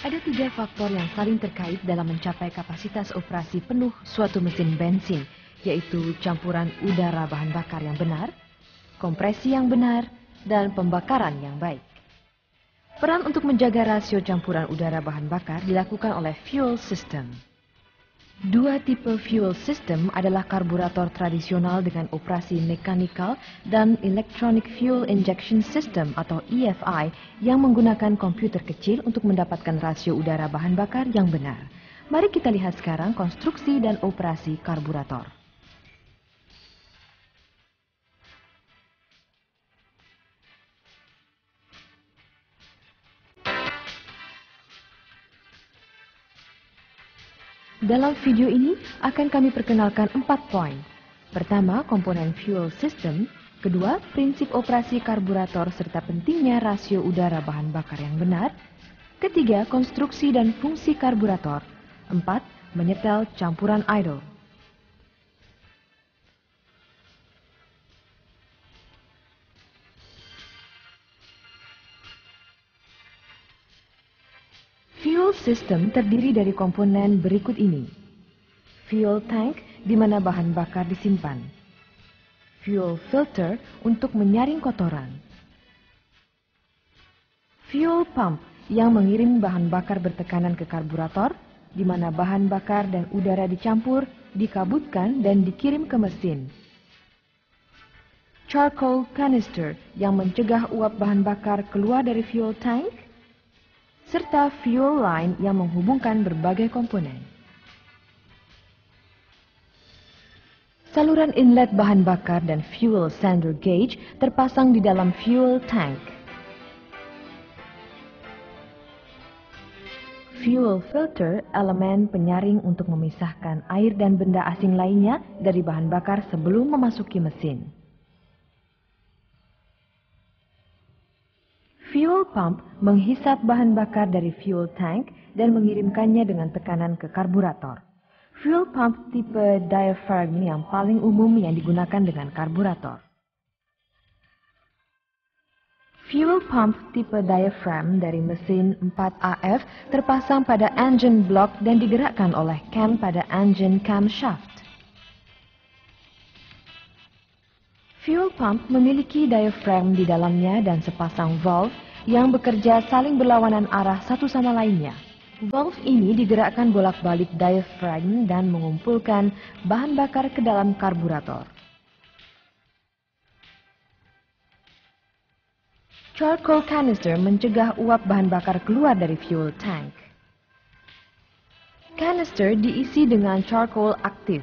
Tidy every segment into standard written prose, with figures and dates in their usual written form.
Ada 3 faktor yang saling terkait dalam mencapai kapasitas operasi penuh suatu mesin bensin, yaitu campuran udara bahan bakar yang benar, kompresi yang benar, dan pembakaran yang baik. Peran untuk menjaga rasio campuran udara bahan bakar dilakukan oleh fuel system. 2 tipe fuel system adalah karburator tradisional dengan operasi mekanikal dan electronic fuel injection system atau EFI yang menggunakan komputer kecil untuk mendapatkan rasio udara bahan bakar yang benar. Mari kita lihat sekarang konstruksi dan operasi karburator. Dalam video ini akan kami perkenalkan 4 poin. Pertama, komponen fuel system. Kedua, prinsip operasi karburator serta pentingnya rasio udara bahan bakar yang benar. Ketiga, konstruksi dan fungsi karburator. 4, menyetel campuran idle. Fuel system terdiri dari komponen berikut ini. Fuel tank, di mana bahan bakar disimpan. Fuel filter, untuk menyaring kotoran. Fuel pump, yang mengirim bahan bakar bertekanan ke karburator, di mana bahan bakar dan udara dicampur, dikabutkan, dan dikirim ke mesin. Charcoal canister, yang mencegah uap bahan bakar keluar dari fuel tank, serta fuel line yang menghubungkan berbagai komponen. Saluran inlet bahan bakar dan fuel sander gauge terpasang di dalam fuel tank. Fuel filter, elemen penyaring untuk memisahkan air dan benda asing lainnya dari bahan bakar sebelum memasuki mesin. Fuel pump menghisap bahan bakar dari fuel tank dan mengirimkannya dengan tekanan ke karburator. Fuel pump tipe diaphragm yang paling umum yang digunakan dengan karburator. Fuel pump tipe diaphragm dari mesin 4AF terpasang pada engine block dan digerakkan oleh cam pada engine camshaft. Fuel pump memiliki diaphragm di dalamnya dan sepasang valve yang bekerja saling berlawanan arah satu sama lainnya. Valve ini digerakkan bolak-balik diaphragm dan mengumpulkan bahan bakar ke dalam karburator. Charcoal canister mencegah uap bahan bakar keluar dari fuel tank. Canister diisi dengan charcoal aktif.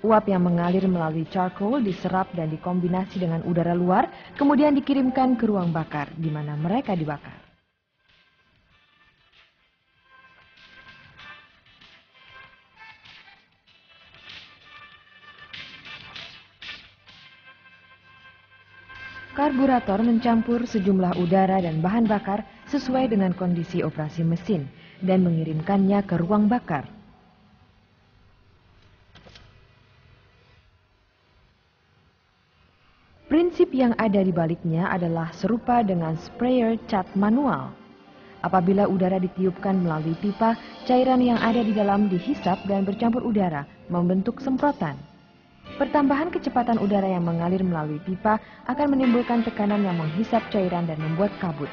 Uap yang mengalir melalui charcoal diserap dan dikombinasi dengan udara luar, kemudian dikirimkan ke ruang bakar, di mana mereka dibakar. Karburator mencampur sejumlah udara dan bahan bakar sesuai dengan kondisi operasi mesin dan mengirimkannya ke ruang bakar. Prinsip yang ada di baliknya adalah serupa dengan sprayer cat manual. Apabila udara ditiupkan melalui pipa, cairan yang ada di dalam dihisap dan bercampur udara, membentuk semprotan. Pertambahan kecepatan udara yang mengalir melalui pipa akan menimbulkan tekanan yang menghisap cairan dan membuat kabut.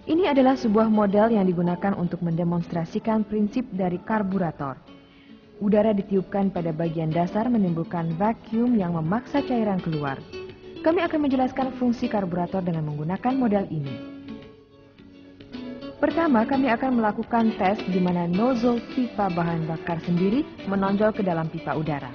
Ini adalah sebuah model yang digunakan untuk mendemonstrasikan prinsip dari karburator. Udara ditiupkan pada bagian dasar menimbulkan vacuum yang memaksa cairan keluar. Kami akan menjelaskan fungsi karburator dengan menggunakan model ini. Pertama, kami akan melakukan tes di mana nozzle pipa bahan bakar sendiri menonjol ke dalam pipa udara.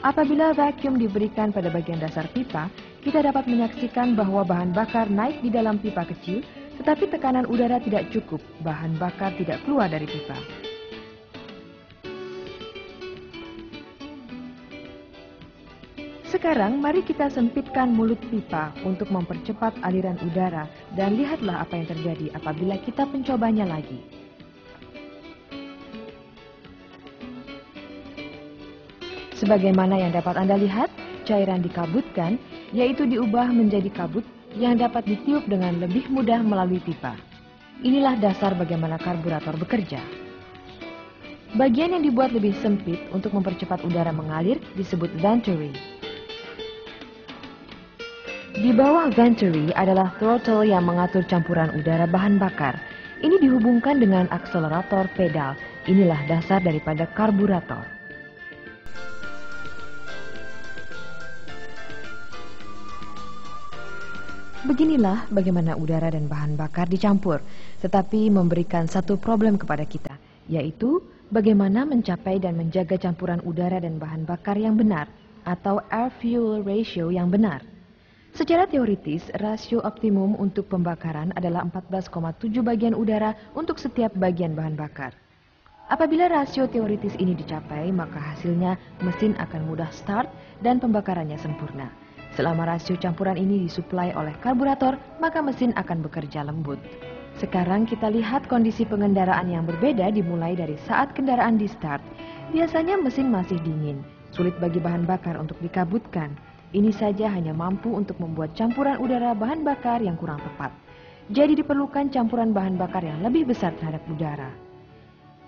Apabila vacuum diberikan pada bagian dasar pipa, kita dapat menyaksikan bahwa bahan bakar naik di dalam pipa kecil, tetapi tekanan udara tidak cukup, bahan bakar tidak keluar dari pipa. Sekarang mari kita sempitkan mulut pipa untuk mempercepat aliran udara dan lihatlah apa yang terjadi apabila kita mencobanya lagi. Sebagaimana yang dapat Anda lihat, cairan dikabutkan yaitu diubah menjadi kabut yang dapat ditiup dengan lebih mudah melalui pipa. Inilah dasar bagaimana karburator bekerja. Bagian yang dibuat lebih sempit untuk mempercepat udara mengalir disebut venturi. Di bawah venturi adalah throttle yang mengatur campuran udara bahan bakar. Ini dihubungkan dengan akselerator pedal. Inilah dasar daripada karburator. Beginilah bagaimana udara dan bahan bakar dicampur, tetapi memberikan satu problem kepada kita, yaitu bagaimana mencapai dan menjaga campuran udara dan bahan bakar yang benar, atau air-fuel ratio yang benar. Secara teoritis, rasio optimum untuk pembakaran adalah 14,7 bagian udara untuk setiap bagian bahan bakar. Apabila rasio teoritis ini dicapai, maka hasilnya mesin akan mudah start dan pembakarannya sempurna. Selama rasio campuran ini disuplai oleh karburator, maka mesin akan bekerja lembut. Sekarang kita lihat kondisi pengendaraan yang berbeda dimulai dari saat kendaraan di start. Biasanya mesin masih dingin, sulit bagi bahan bakar untuk dikabutkan. Ini saja hanya mampu untuk membuat campuran udara bahan bakar yang kurang tepat. Jadi diperlukan campuran bahan bakar yang lebih besar terhadap udara.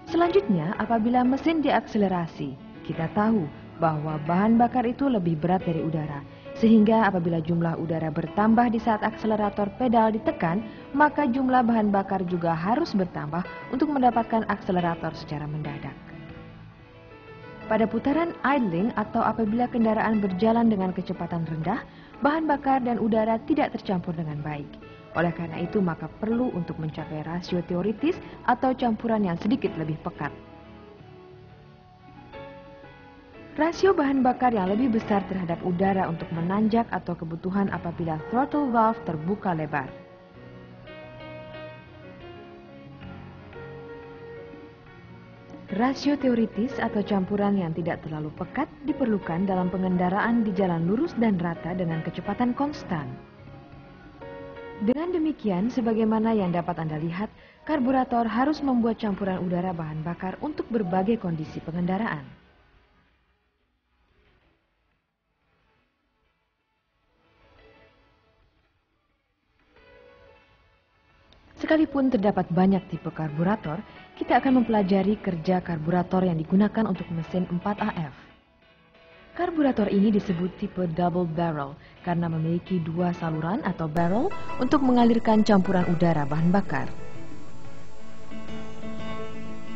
Selanjutnya, apabila mesin diakselerasi, kita tahu bahwa bahan bakar itu lebih berat dari udara. Sehingga apabila jumlah udara bertambah di saat akselerator pedal ditekan, maka jumlah bahan bakar juga harus bertambah untuk mendapatkan akselerator secara mendadak. Pada putaran idling atau apabila kendaraan berjalan dengan kecepatan rendah, bahan bakar dan udara tidak tercampur dengan baik. Oleh karena itu, maka perlu untuk mencapai rasio teoritis atau campuran yang sedikit lebih pekat. Rasio bahan bakar yang lebih besar terhadap udara untuk menanjak atau kebutuhan apabila throttle valve terbuka lebar. Rasio teoritis atau campuran yang tidak terlalu pekat diperlukan dalam pengendaraan di jalan lurus dan rata dengan kecepatan konstan. Dengan demikian, sebagaimana yang dapat Anda lihat, karburator harus membuat campuran udara bahan bakar untuk berbagai kondisi pengendaraan. Sekalipun terdapat banyak tipe karburator, kita akan mempelajari kerja karburator yang digunakan untuk mesin 4AF. Karburator ini disebut tipe double barrel karena memiliki dua saluran atau barrel untuk mengalirkan campuran udara bahan bakar.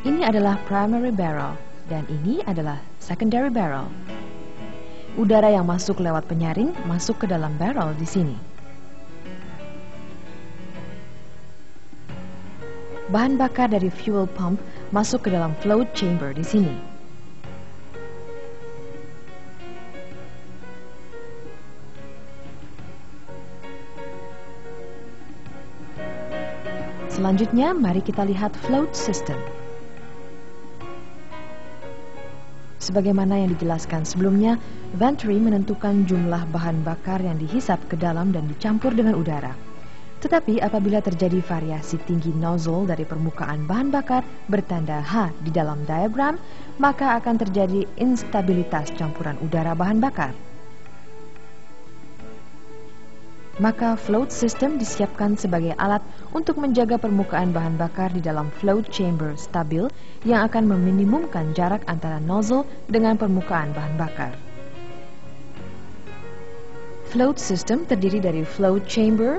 Ini adalah primary barrel dan ini adalah secondary barrel. Udara yang masuk lewat penyaring masuk ke dalam barrel di sini. Bahan bakar dari fuel pump masuk ke dalam float chamber di sini. Selanjutnya, mari kita lihat float system. Sebagaimana yang dijelaskan sebelumnya, venturi menentukan jumlah bahan bakar yang dihisap ke dalam dan dicampur dengan udara. Tetapi apabila terjadi variasi tinggi nozzle dari permukaan bahan bakar bertanda H di dalam diagram, maka akan terjadi instabilitas campuran udara bahan bakar. Maka float system disiapkan sebagai alat untuk menjaga permukaan bahan bakar di dalam float chamber stabil yang akan meminimumkan jarak antara nozzle dengan permukaan bahan bakar. Float system terdiri dari float chamber,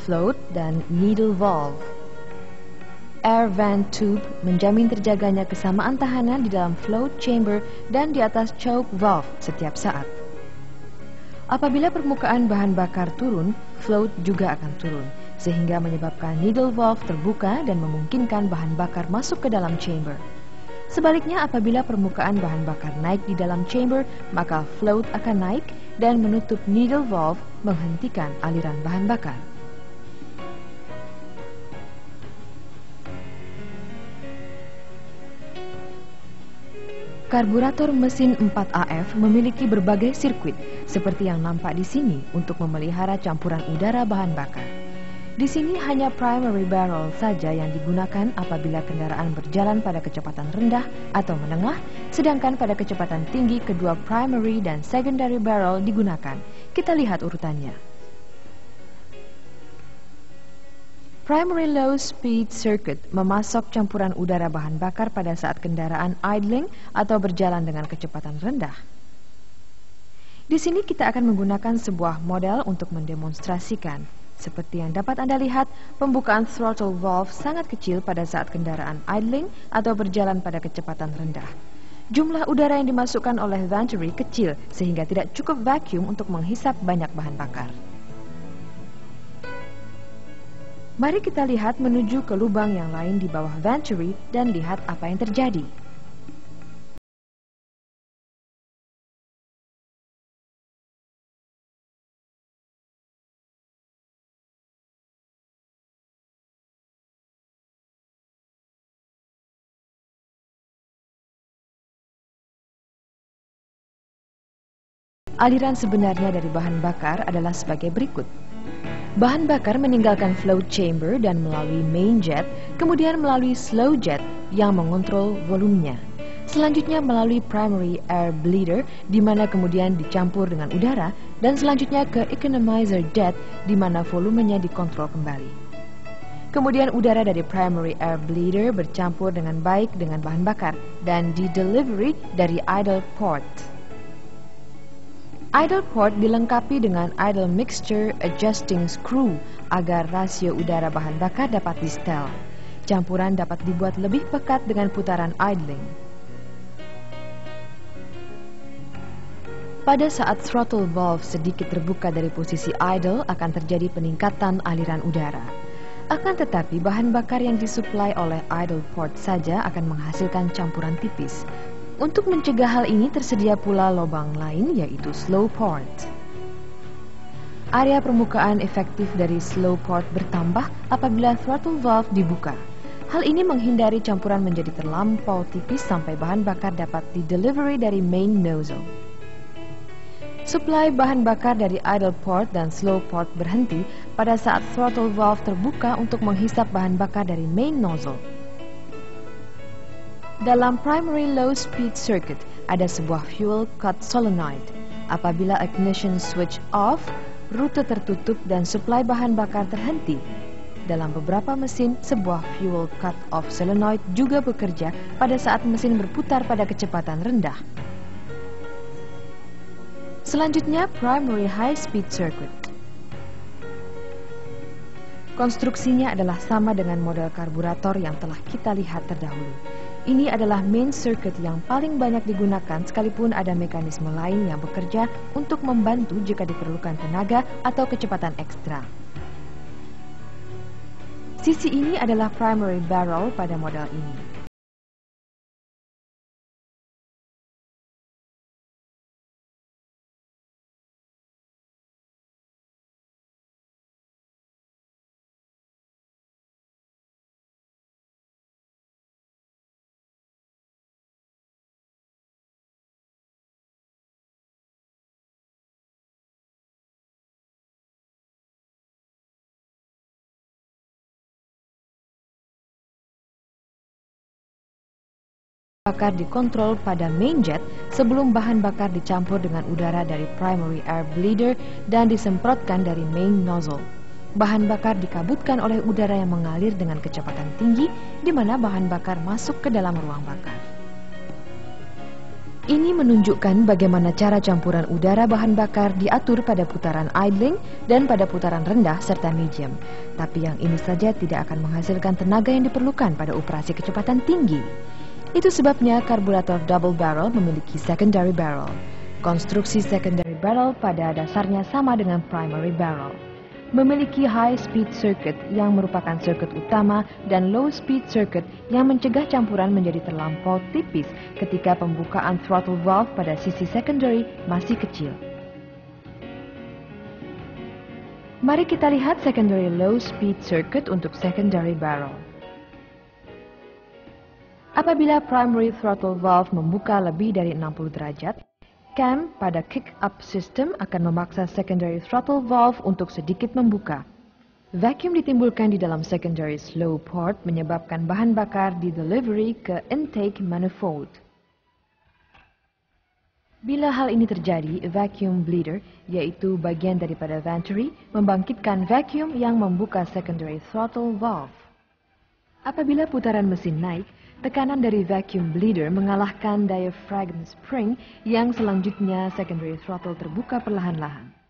float, dan needle valve. Air vent tube menjamin terjaganya kesamaan tahanan di dalam float chamber dan di atas choke valve setiap saat. Apabila permukaan bahan bakar turun, float juga akan turun, sehingga menyebabkan needle valve terbuka dan memungkinkan bahan bakar masuk ke dalam chamber. Sebaliknya, apabila permukaan bahan bakar naik di dalam chamber, maka float akan naik dan menutup needle valve, menghentikan aliran bahan bakar. Karburator mesin 4AF memiliki berbagai sirkuit seperti yang nampak di sini untuk memelihara campuran udara bahan bakar. Di sini hanya primary barrel saja yang digunakan apabila kendaraan berjalan pada kecepatan rendah atau menengah, sedangkan pada kecepatan tinggi kedua primary dan secondary barrel digunakan. Kita lihat urutannya. Primary low speed circuit memasok campuran udara bahan bakar pada saat kendaraan idling atau berjalan dengan kecepatan rendah. Di sini kita akan menggunakan sebuah model untuk mendemonstrasikan. Seperti yang dapat Anda lihat, pembukaan throttle valve sangat kecil pada saat kendaraan idling atau berjalan pada kecepatan rendah. Jumlah udara yang dimasukkan oleh venturi kecil sehingga tidak cukup vacuum untuk menghisap banyak bahan bakar. Mari kita lihat menuju ke lubang yang lain di bawah venturi dan lihat apa yang terjadi. Aliran sebenarnya dari bahan bakar adalah sebagai berikut. Bahan bakar meninggalkan flow chamber dan melalui main jet, kemudian melalui slow jet yang mengontrol volumenya. Selanjutnya melalui primary air bleeder, di mana kemudian dicampur dengan udara, dan selanjutnya ke economizer jet, di mana volumenya dikontrol kembali. Kemudian udara dari primary air bleeder bercampur dengan baik dengan bahan bakar, dan di delivery dari idle port. Idle port dilengkapi dengan idle mixture adjusting screw agar rasio udara bahan bakar dapat di-setel. Campuran dapat dibuat lebih pekat dengan putaran idling. Pada saat throttle valve sedikit terbuka dari posisi idle akan terjadi peningkatan aliran udara. Akan tetapi bahan bakar yang disuplai oleh idle port saja akan menghasilkan campuran tipis. Untuk mencegah hal ini tersedia pula lubang lain yaitu slow port. Area permukaan efektif dari slow port bertambah apabila throttle valve dibuka. Hal ini menghindari campuran menjadi terlampau tipis sampai bahan bakar dapat di-delivery dari main nozzle. Suplai bahan bakar dari idle port dan slow port berhenti pada saat throttle valve terbuka untuk menghisap bahan bakar dari main nozzle. Dalam primary low speed circuit ada sebuah fuel cut solenoid. Apabila ignition switch off, rute tertutup dan suplai bahan bakar terhenti. Dalam beberapa mesin, sebuah fuel cut off solenoid juga bekerja pada saat mesin berputar pada kecepatan rendah. Selanjutnya, primary high speed circuit. Konstruksinya adalah sama dengan model karburator yang telah kita lihat terdahulu. Ini adalah main circuit yang paling banyak digunakan sekalipun ada mekanisme lain yang bekerja untuk membantu jika diperlukan tenaga atau kecepatan ekstra. Sisi ini adalah primary barrel pada model ini. Bakar dikontrol pada main jet sebelum bahan bakar dicampur dengan udara dari primary air bleeder dan disemprotkan dari main nozzle. Bahan bakar dikabutkan oleh udara yang mengalir dengan kecepatan tinggi di mana bahan bakar masuk ke dalam ruang bakar. Ini menunjukkan bagaimana cara campuran udara bahan bakar diatur pada putaran idling dan pada putaran rendah serta medium. Tapi yang ini saja tidak akan menghasilkan tenaga yang diperlukan pada operasi kecepatan tinggi. Itu sebabnya karburator double barrel memiliki secondary barrel. Konstruksi secondary barrel pada dasarnya sama dengan primary barrel. Memiliki high speed circuit yang merupakan circuit utama dan low speed circuit yang mencegah campuran menjadi terlampau tipis ketika pembukaan throttle valve pada sisi secondary masih kecil. Mari kita lihat secondary low speed circuit untuk secondary barrel. Apabila primary throttle valve membuka lebih dari 60 derajat, cam pada kick-up system akan memaksa secondary throttle valve untuk sedikit membuka. Vacuum ditimbulkan di dalam secondary slow port menyebabkan bahan bakar di delivery ke intake manifold. Bila hal ini terjadi, vacuum bleeder, yaitu bagian daripada venturi, membangkitkan vacuum yang membuka secondary throttle valve. Apabila putaran mesin naik, tekanan dari vacuum bleeder mengalahkan diaphragm spring yang selanjutnya secondary throttle terbuka perlahan-lahan.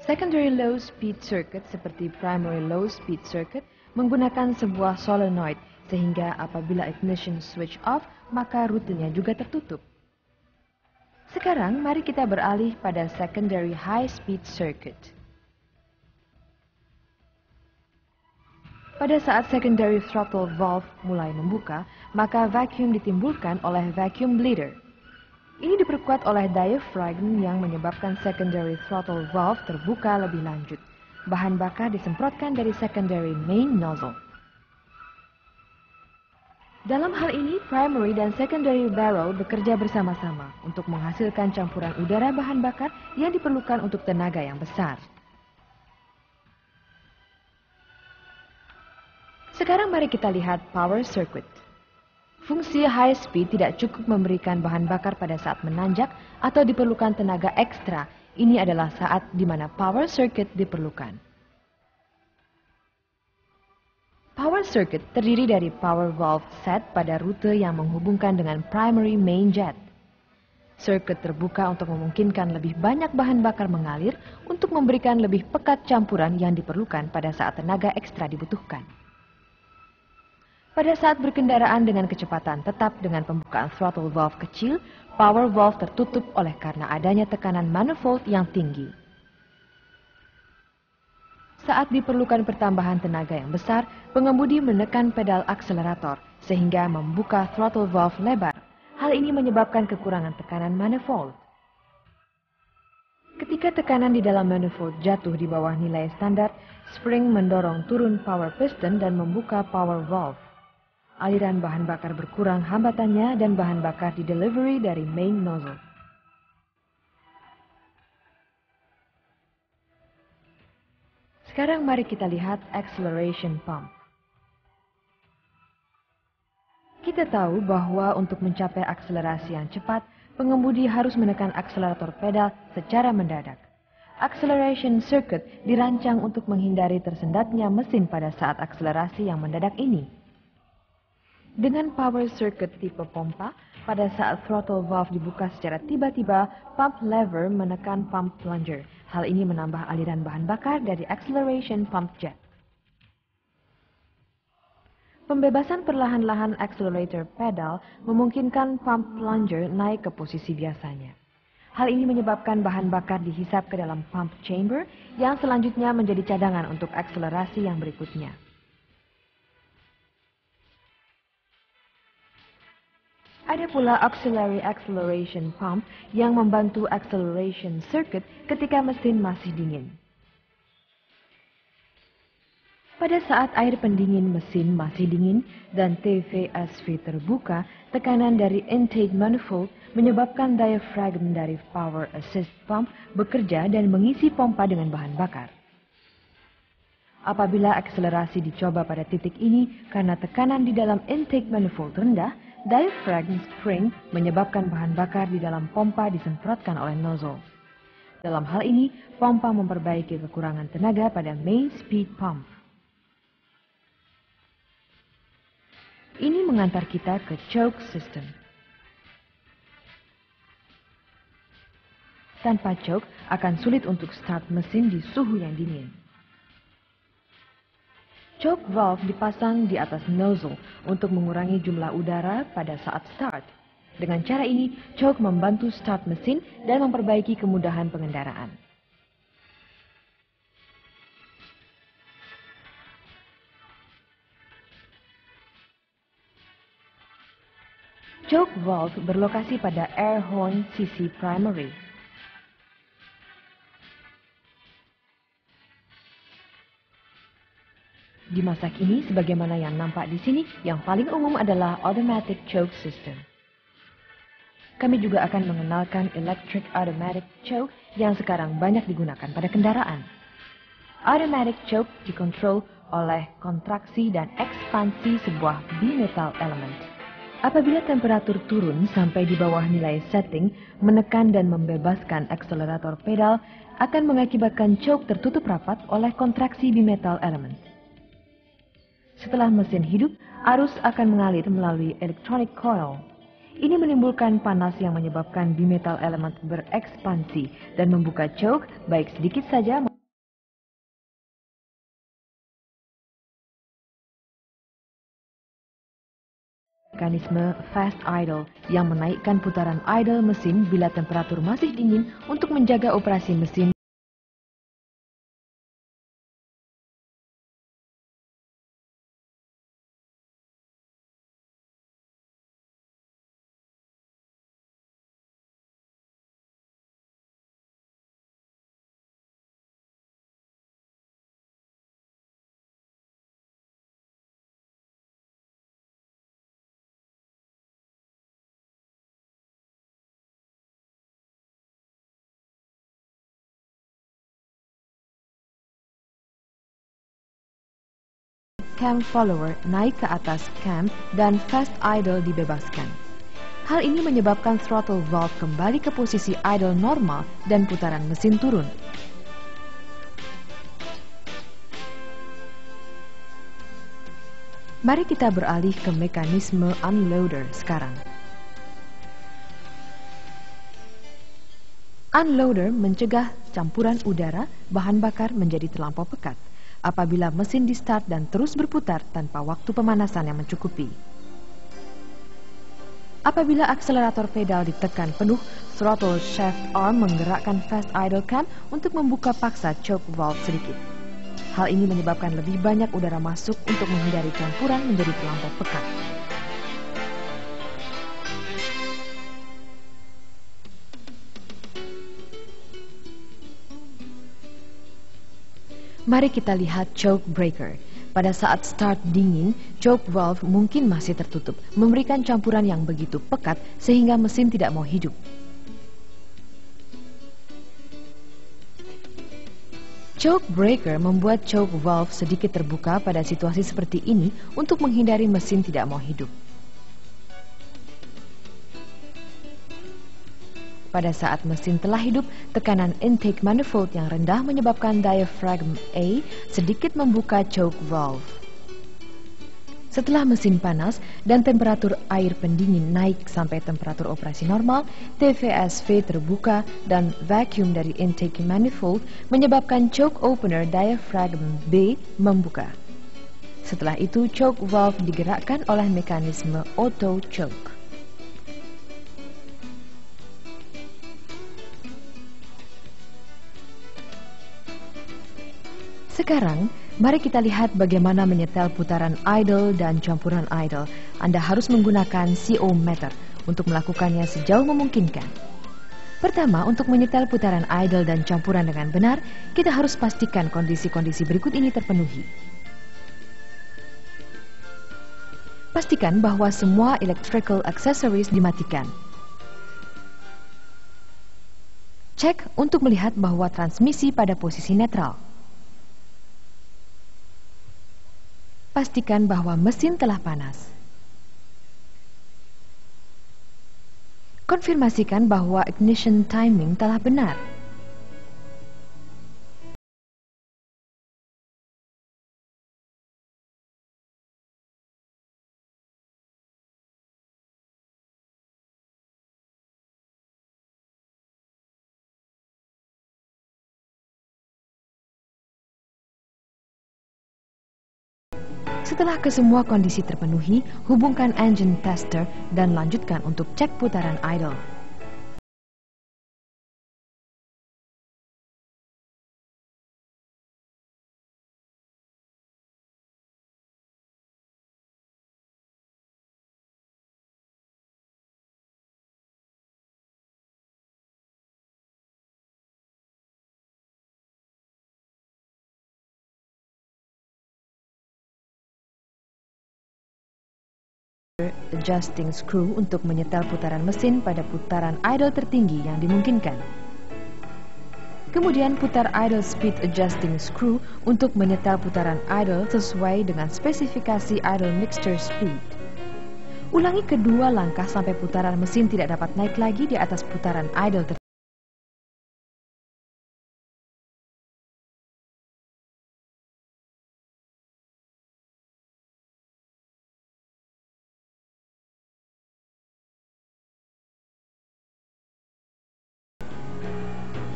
Secondary low speed circuit seperti primary low speed circuit menggunakan sebuah solenoid sehingga apabila ignition switch off maka rutenya juga tertutup. Sekarang mari kita beralih pada secondary high speed circuit. Pada saat secondary throttle valve mulai membuka, maka vacuum ditimbulkan oleh vacuum bleeder. Ini diperkuat oleh diaphragm yang menyebabkan secondary throttle valve terbuka lebih lanjut. Bahan bakar disemprotkan dari secondary main nozzle. Dalam hal ini, primary dan secondary barrel bekerja bersama-sama untuk menghasilkan campuran udara bahan bakar yang diperlukan untuk tenaga yang besar. Sekarang mari kita lihat power circuit. Fungsi high speed tidak cukup memberikan bahan bakar pada saat menanjak atau diperlukan tenaga ekstra. Ini adalah saat di mana power circuit diperlukan. Power circuit terdiri dari power valve set pada rute yang menghubungkan dengan primary main jet. Circuit terbuka untuk memungkinkan lebih banyak bahan bakar mengalir untuk memberikan lebih pekat campuran yang diperlukan pada saat tenaga ekstra dibutuhkan. Pada saat berkendaraan dengan kecepatan tetap dengan pembukaan throttle valve kecil, power valve tertutup oleh karena adanya tekanan manifold yang tinggi. Saat diperlukan pertambahan tenaga yang besar, pengemudi menekan pedal akselerator sehingga membuka throttle valve lebar. Hal ini menyebabkan kekurangan tekanan manifold. Ketika tekanan di dalam manifold jatuh di bawah nilai standar, spring mendorong turun power piston dan membuka power valve. Aliran bahan bakar berkurang hambatannya dan bahan bakar di delivery dari main nozzle. Sekarang mari kita lihat acceleration pump. Kita tahu bahwa untuk mencapai akselerasi yang cepat, pengemudi harus menekan akselerator pedal secara mendadak. Acceleration circuit dirancang untuk menghindari tersendatnya mesin pada saat akselerasi yang mendadak ini. Dengan power circuit tipe pompa, pada saat throttle valve dibuka secara tiba-tiba, pump lever menekan pump plunger. Hal ini menambah aliran bahan bakar dari acceleration pump jet. Pembebasan perlahan-lahan accelerator pedal memungkinkan pump plunger naik ke posisi biasanya. Hal ini menyebabkan bahan bakar dihisap ke dalam pump chamber yang selanjutnya menjadi cadangan untuk akselerasi yang berikutnya. Ada pula auxiliary acceleration pump yang membantu acceleration circuit ketika mesin masih dingin. Pada saat air pendingin mesin masih dingin dan TVSV terbuka, tekanan dari intake manifold menyebabkan diaphragm dari power assist pump bekerja dan mengisi pompa dengan bahan bakar. Apabila akselerasi dicoba pada titik ini karena tekanan di dalam intake manifold rendah, diaphragm spring menyebabkan bahan bakar di dalam pompa disemprotkan oleh nozzle. Dalam hal ini, pompa memperbaiki kekurangan tenaga pada main speed pump. Ini mengantar kita ke choke system. Tanpa choke, akan sulit untuk start mesin di suhu yang dingin. Choke valve dipasang di atas nozzle untuk mengurangi jumlah udara pada saat start. Dengan cara ini, choke membantu start mesin dan memperbaiki kemudahan pengendaraan. Choke valve berlokasi pada air horn sisi primary. Di masa kini, sebagaimana yang nampak di sini, yang paling umum adalah automatic choke system. Kami juga akan mengenalkan electric automatic choke yang sekarang banyak digunakan pada kendaraan. Automatic choke dikontrol oleh kontraksi dan ekspansi sebuah bimetal element. Apabila temperatur turun sampai di bawah nilai setting, menekan dan membebaskan akselerator pedal akan mengakibatkan choke tertutup rapat oleh kontraksi bimetal element. Setelah mesin hidup, arus akan mengalir melalui electronic coil. Ini menimbulkan panas yang menyebabkan bimetal element berekspansi dan membuka choke baik sedikit saja. Mekanisme fast idle yang menaikkan putaran idle mesin bila temperatur masih dingin untuk menjaga operasi mesin. Cam follower naik ke atas cam dan fast idle dibebaskan. Hal ini menyebabkan throttle valve kembali ke posisi idle normal dan putaran mesin turun. Mari kita beralih ke mekanisme unloader sekarang. Unloader mencegah campuran udara bahan bakar menjadi terlampau pekat apabila mesin di start dan terus berputar tanpa waktu pemanasan yang mencukupi. Apabila akselerator pedal ditekan penuh, throttle shaft arm menggerakkan fast idle cam untuk membuka paksa choke valve sedikit. Hal ini menyebabkan lebih banyak udara masuk untuk menghindari campuran menjadi terlampau pekat. Mari kita lihat choke breaker. Pada saat start dingin, choke valve mungkin masih tertutup, memberikan campuran yang begitu pekat sehingga mesin tidak mau hidup. Choke breaker membuat choke valve sedikit terbuka pada situasi seperti ini untuk menghindari mesin tidak mau hidup. Pada saat mesin telah hidup, tekanan intake manifold yang rendah menyebabkan diaphragm A sedikit membuka choke valve. Setelah mesin panas dan temperatur air pendingin naik sampai temperatur operasi normal, TVSV terbuka dan vacuum dari intake manifold menyebabkan choke opener diaphragm B membuka. Setelah itu, choke valve digerakkan oleh mekanisme auto choke. Sekarang, mari kita lihat bagaimana menyetel putaran idle dan campuran idle. Anda harus menggunakan CO meter untuk melakukannya sejauh memungkinkan. Pertama, untuk menyetel putaran idle dan campuran dengan benar, kita harus pastikan kondisi-kondisi berikut ini terpenuhi. Pastikan bahwa semua electrical accessories dimatikan. Cek untuk melihat bahwa transmisi pada posisi netral. Pastikan bahwa mesin telah panas. Konfirmasikan bahwa ignition timing telah benar. Setelah kesemua kondisi terpenuhi, hubungkan engine tester dan lanjutkan untuk cek putaran idle. Adjusting screw untuk menyetel putaran mesin pada putaran idle tertinggi yang dimungkinkan. Kemudian putar idle speed adjusting screw untuk menyetel putaran idle sesuai dengan spesifikasi idle mixture speed. Ulangi kedua langkah sampai putaran mesin tidak dapat naik lagi di atas putaran idle tertentu.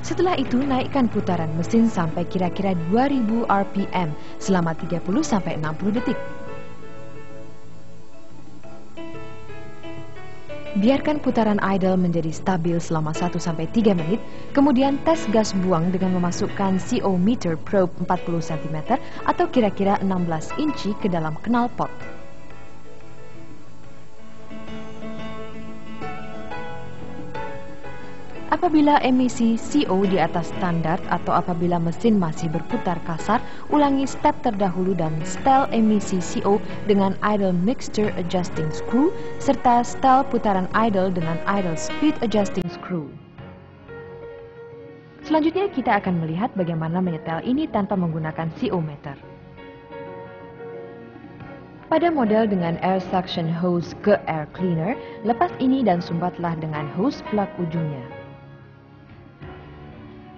Setelah itu, naikkan putaran mesin sampai kira-kira 2000 RPM selama 30-60 detik. Biarkan putaran idle menjadi stabil selama 1-3 menit, kemudian tes gas buang dengan memasukkan CO meter probe 40 cm atau kira-kira 16 inci ke dalam knalpot. Apabila emisi CO di atas standar atau apabila mesin masih berputar kasar, ulangi step terdahulu dan setel emisi CO dengan idle mixture adjusting screw serta setel putaran idle dengan idle speed adjusting screw. Selanjutnya kita akan melihat bagaimana menyetel ini tanpa menggunakan CO meter. Pada model dengan air suction hose ke air cleaner, lepas ini dan sumbatlah dengan hose plug ujungnya.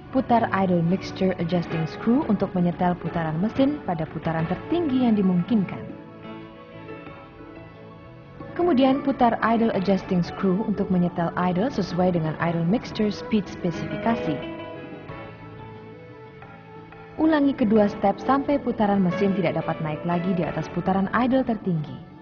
Putar idle mixture adjusting screw untuk menyetel putaran mesin pada putaran tertinggi yang dimungkinkan. Kemudian putar idle adjusting screw untuk menyetel idle sesuai dengan idle mixture speed spesifikasi. Ulangi kedua step sampai putaran mesin tidak dapat naik lagi di atas putaran idle tertinggi.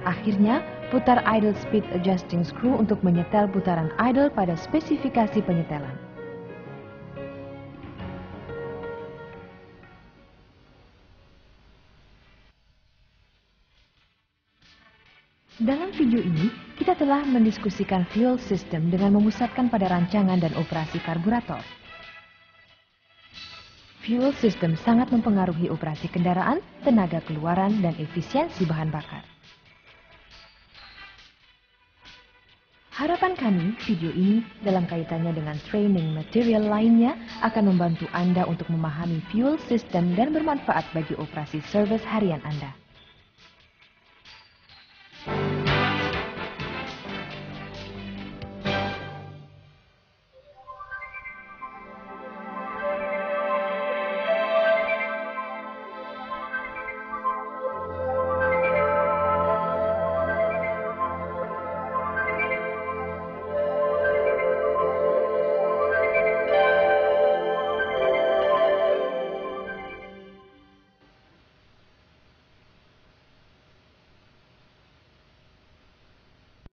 Akhirnya, putar idle speed adjusting screw untuk menyetel putaran idle pada spesifikasi penyetelan. Dalam video ini, kita telah mendiskusikan fuel system dengan memusatkan pada rancangan dan operasi karburator. Fuel system sangat mempengaruhi operasi kendaraan, tenaga keluaran, dan efisiensi bahan bakar. Harapan kami, video ini dalam kaitannya dengan training material lainnya akan membantu Anda untuk memahami fuel system dan bermanfaat bagi operasi service harian Anda.